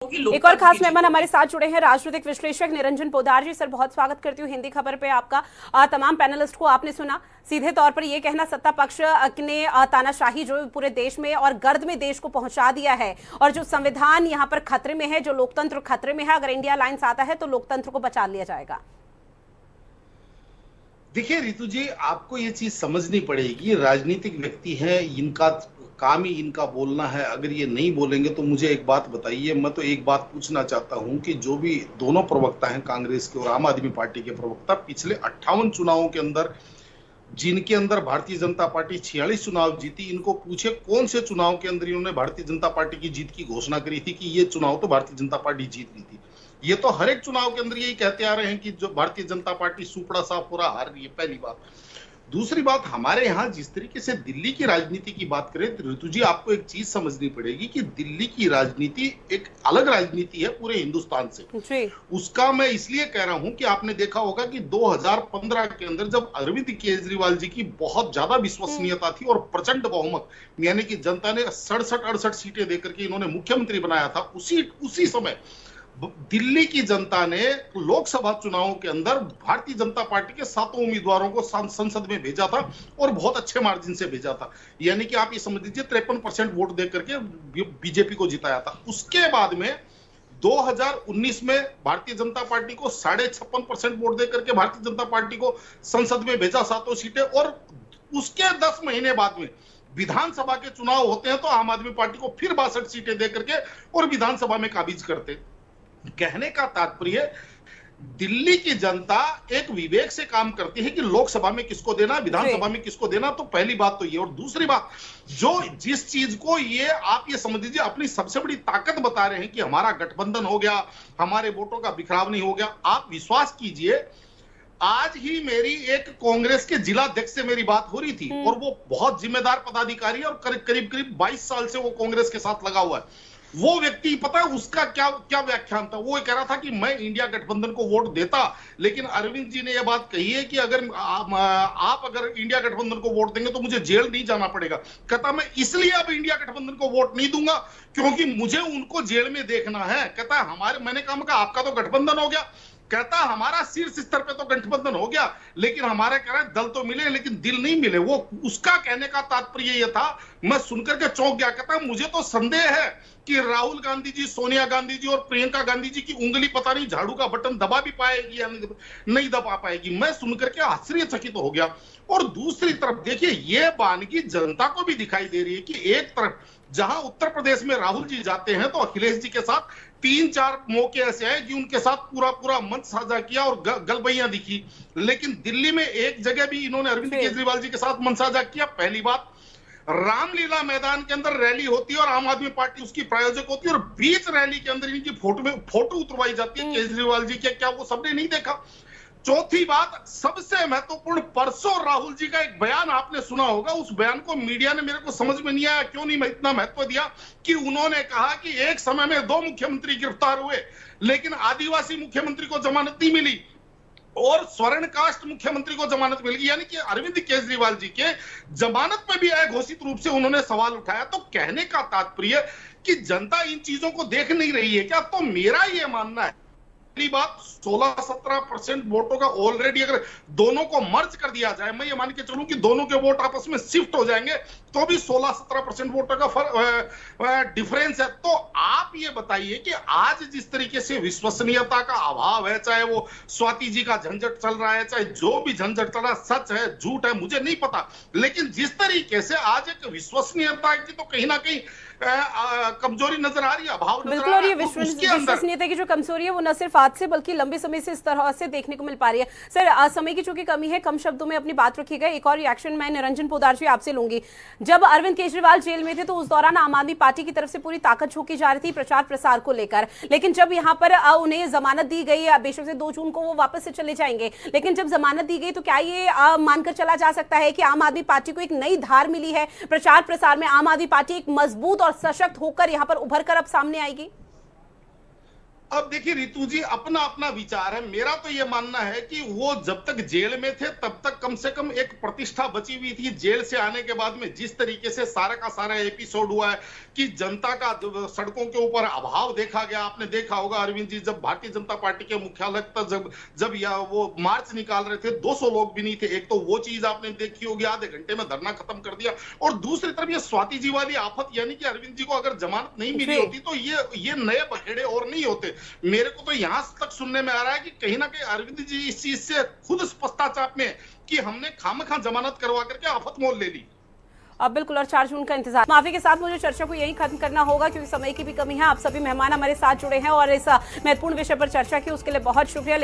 एक और खास मेहमान हमारे साथ जुड़े हैं राजनीतिक विश्लेषक निरंजन पोद्दार जी। सर, बहुत स्वागत करती हूँ हिंदी खबर पे आपका। तमाम पैनलिस्ट को आपने सुना। सीधे तौर पर ये कहना सत्ता पक्ष ने तानाशाही जो पूरे देश में और गर्द में देश को पहुंचा दिया है, और जो संविधान यहाँ पर खतरे में है, जो लोकतंत्र खतरे में है, अगर इंडिया लाइन्स आता है तो लोकतंत्र को बचा लिया जाएगा। देखिए रितु जी, आपको ये चीज समझनी पड़ेगी। राजनीतिक व्यक्ति है, इनका काम ही इनका बोलना है। अगर ये नहीं बोलेंगे तो मुझे एक बात बताइए। मैं तो एक बात पूछना चाहता हूं कि जो भी दोनों प्रवक्ता हैं, कांग्रेस के और आम आदमी पार्टी के प्रवक्ता, पिछले 58 चुनावों के अंदर जिनके अंदर भारतीय जनता पार्टी 46 चुनाव जीती, इनको पूछे कौन से चुनाव के अंदर इन्होंने भारतीय जनता पार्टी की जीत की घोषणा करी थी कि ये चुनाव तो भारतीय जनता पार्टी जीत रही थी। ये तो हर एक चुनाव के अंदर यही कहते आ रहे हैं कि जो भारतीय जनता पार्टी सुपड़ा सा पूरा हार रही है। पहली बात। दूसरी बात, हमारे यहाँ जिस तरीके से दिल्ली की राजनीति की बात करें तो ऋतु जी, आपको एक चीज समझनी पड़ेगी कि दिल्ली की राजनीति एक अलग राजनीति है पूरे हिंदुस्तान से। उसका मैं इसलिए कह रहा हूं कि आपने देखा होगा कि 2015 के अंदर जब अरविंद केजरीवाल जी की बहुत ज्यादा विश्वसनीयता थी और प्रचंड बहुमत, यानी कि जनता ने 67-68 सीटें देकर के इन्होंने मुख्यमंत्री बनाया था, उसी समय दिल्ली की जनता ने लोकसभा चुनावों के अंदर भारतीय जनता पार्टी के 7 उम्मीदवारों को संसद में भेजा था और बहुत अच्छे मार्जिन से भेजा था। यानी कि आप ये समझ लीजिए 53% वोट देकर के बीजेपी को जिताया था। उसके बाद में 2019 में भारतीय जनता पार्टी को 56.5% वोट देकर के भारतीय जनता पार्टी को संसद में भेजा 7 सीटें, और उसके 10 महीने बाद में विधानसभा के चुनाव होते हैं तो आम आदमी पार्टी को फिर 62 सीटें देकर के और विधानसभा में काबिज करते। कहने का तात्पर्य, दिल्ली की जनता एक विवेक से काम करती है कि लोकसभा में किसको देना, विधानसभा में किसको देना। तो पहली बात तो ये। और दूसरी बात, जो जिस चीज को ये आप ये समझ लीजिए अपनी सबसे बड़ी ताकत बता रहे हैं कि हमारा गठबंधन हो गया, हमारे वोटों का बिखराव नहीं हो गया। आप विश्वास कीजिए, आज ही मेरी एक कांग्रेस के जिला अध्यक्ष से मेरी बात हो रही थी, और वो बहुत जिम्मेदार पदाधिकारी है और करीब 22 साल से वो कांग्रेस के साथ लगा हुआ है। वो व्यक्ति, पता है उसका क्या व्याख्यान था? वो कह रहा था कि मैं इंडिया गठबंधन को वोट देता, लेकिन अरविंद जी ने यह बात कही है कि अगर आप अगर इंडिया गठबंधन को वोट देंगे तो मुझे जेल नहीं जाना पड़ेगा। कहता मैं इसलिए अब इंडिया गठबंधन को वोट नहीं दूंगा क्योंकि मुझे उनको जेल में देखना है। कहता हमारे, मैंने कहा आपका तो गठबंधन हो गया। कहता हमारा शीर्ष स्तर पे तो गठबंधन हो गया, लेकिन हमारे कह रहे दल तो मिले लेकिन दिल नहीं मिले। वो उसका कहने का तात्पर्य ये था, मैं सुनकर के चौंक गया। कहता मुझे तो संदेह है कि राहुल गांधी जी, सोनिया गांधी जी और प्रियंका गांधी जी की उंगली पता नहीं झाड़ू का बटन दबा भी पाएगी या नहीं दबा पाएगी। मैं सुनकर के आश्चर्यचकित हो गया। और दूसरी तरफ देखिए, ये वानगी जनता को भी दिखाई दे रही है कि एक तरफ जहां उत्तर प्रदेश में राहुल जी जाते हैं तो अखिलेश जी के साथ 3-4 मौके ऐसे आए कि उनके साथ पूरा मंच साझा किया और गलबैयां दिखी, लेकिन दिल्ली में एक जगह भी इन्होंने अरविंद केजरीवाल जी के साथ मंच साझा किया। पहली बात, रामलीला मैदान के अंदर रैली होती है और आम आदमी पार्टी उसकी प्रायोजक होती है, और बीच रैली के अंदर इनकी फोटो उतरवाई जाती है केजरीवाल जी के। क्या वो सबने नहीं देखा? चौथी बात, सबसे महत्वपूर्ण, परसों राहुल जी का एक बयान आपने सुना होगा। उस बयान को मीडिया ने, मेरे को समझ में नहीं आया क्यों नहीं इतना महत्व दिया, कि उन्होंने कहा कि एक समय में 2 मुख्यमंत्री गिरफ्तार हुए लेकिन आदिवासी मुख्यमंत्री को जमानत नहीं मिली और स्वर्ण कास्ट मुख्यमंत्री को जमानत मिल गई। यानी कि अरविंद केजरीवाल जी के जमानत पे भी अघोषित रूप से उन्होंने सवाल उठाया। तो कहने का तात्पर्य कि जनता इन चीजों को देख नहीं रही है क्या? तो मेरा ये मानना है, पहली बात, 16-17% वोटों का ऑलरेडी अगर दोनों को मर्ज कर दिया जाए, मैं ये मान के चलूं कि दोनों के वोट आपस में शिफ्ट हो जाएंगे तो भी 16-17% वोटों का डिफरेंस है। तो आप ये बताइए कि आज जिस तरीके से विश्वसनीयता का अभाव है, चाहे वो स्वाति जी का झंझट चल रहा है, चाहे जो भी झंझट चल रहा है, सच है झूठ है मुझे नहीं पता, लेकिन जिस तरीके से आज एक विश्वसनीयता की तो कहीं ना कहीं कमजोरी नजर आ रही है, अभाव नजर आ रहा है। और ये विश्वसनीयता की जो कमजोरी है वो न सिर्फ आज से बल्कि लंबे समय से इस तरह से देखने को मिल पा रही है। सर, समय की चूंकि कमी है, कम शब्दों में अपनी बात रखिएगा। एक और रिएक्शन मैं निरंजन पोद्दार जी आपसे लूंगी। जब अरविंद केजरीवाल जेल में थे तो उस दौरान आम आदमी पार्टी की तरफ से पूरी ताकत झोंकी जा रही थी प्रचार प्रसार को लेकर, लेकिन जब यहाँ पर उन्हें जमानत दी गई, बेशक से 2 जून को वो वापस से चले जाएंगे, लेकिन जब जमानत दी गई तो क्या ये मानकर चला जा सकता है कि आम आदमी पार्टी को एक नई धार मिली है प्रचार प्रसार में? आम आदमी पार्टी एक मजबूत और सशक्त होकर यहाँ पर उभर कर अब सामने आएगी? अब देखिए रितु जी, अपना अपना विचार है। मेरा तो ये मानना है कि वो जब तक जेल में थे तब तक कम से कम एक प्रतिष्ठा बची हुई थी। जेल से आने के बाद में जिस तरीके से सारा का सारा एपिसोड हुआ है कि जनता का सड़कों के ऊपर अभाव देखा गया। आपने देखा होगा अरविंद जी, जब भारतीय जनता पार्टी के मुख्यालय तक जब वो मार्च निकाल रहे थे, 200 लोग भी नहीं थे। एक तो वो चीज आपने देखी होगी, आधे घंटे में धरना खत्म कर दिया। और दूसरी तरफ ये स्वाति जी वाली आफत, यानी कि अरविंद जी को अगर जमानत नहीं मिली होती तो ये नए बखेड़े और नहीं होते। मेरे को तो यहां तक सुनने में आ रहा है कि कहीं ना कहीं अरविंद जी इस चीज से खुद पश्चाताप में कि हमने खामखा जमानत करवा करके आफत मोल ले ली। अब बिल्कुल, और 4 जून का इंतजार। माफी के साथ मुझे चर्चा को यही खत्म करना होगा क्योंकि समय की भी कमी है। आप सभी मेहमान हमारे साथ जुड़े हैं और इस महत्वपूर्ण विषय पर चर्चा की, उसके लिए बहुत शुक्रिया।